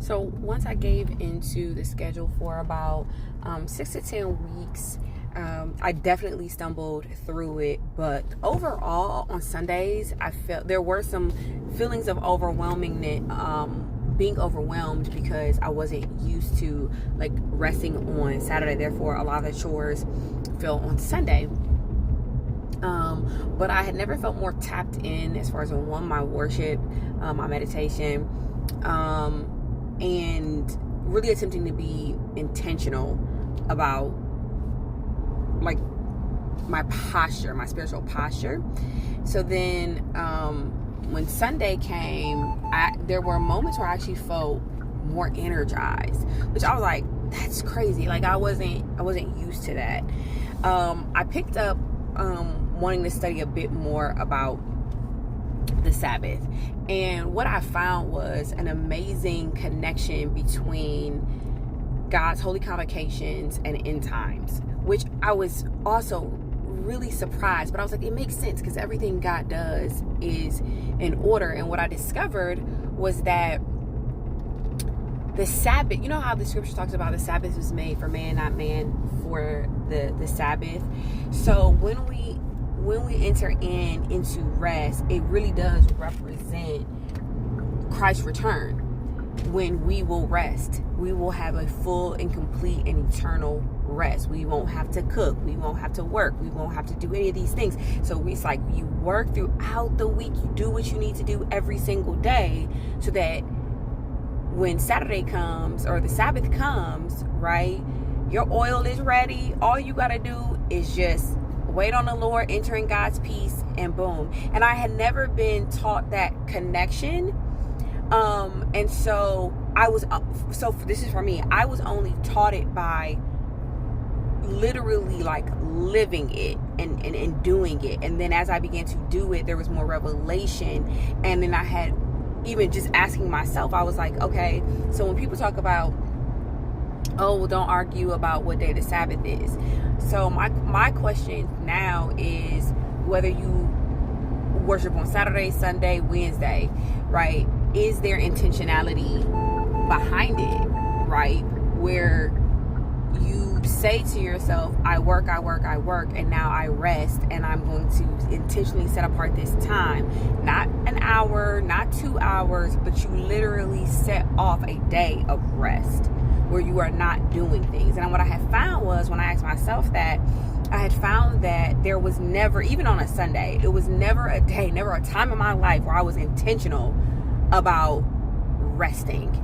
So once I gave into the schedule for about 6 to 10 weeks, I definitely stumbled through it. But overall, on Sundays, I felt there were some feelings of being overwhelmed because I wasn't used to like resting on Saturday. Therefore, a lot of the chores fell on Sunday. But I had never felt more tapped in as far as my worship, my meditation, and really attempting to be intentional about like my posture, my spiritual posture. So then when Sunday came, there were moments where I actually felt more energized, which I was like, that's crazy. Like I wasn't used to that. I picked up wanting to study a bit more about the Sabbath, and what I found was an amazing connection between God's holy convocations and end times, which I was also really surprised, but I was like, it makes sense because everything God does is in order. And what I discovered was that the Sabbath, you know how the scripture talks about the Sabbath was made for man, not man for the Sabbath. So when we enter into rest, it really does represent Christ's return. When we will rest, we will have a full and complete and eternal rest. We won't have to cook. We won't have to work. We won't have to do any of these things. So it's like you work throughout the week. You do what you need to do every single day so that when Saturday comes or the Sabbath comes, right, your oil is ready. All you got to do is just wait on the Lord, entering God's peace, and boom. And I had never been taught that connection. And so this is for me, I was only taught it by literally like living it and doing it. And then as I began to do it, there was more revelation. And then I had even just asking myself, I was like, okay, so when people talk about, oh, well, don't argue about what day the Sabbath is. So my question now is whether you worship on Saturday, Sunday, Wednesday, right? Is there intentionality behind it, right? Where you say to yourself, I work, and now I rest, and I'm going to intentionally set apart this time. Not an hour, not 2 hours, but you literally set off a day of rest where you are not doing things. And what I had found was, when I asked myself that, I had found that there was never, even on a Sunday, it was never a day, never a time in my life where I was intentional about resting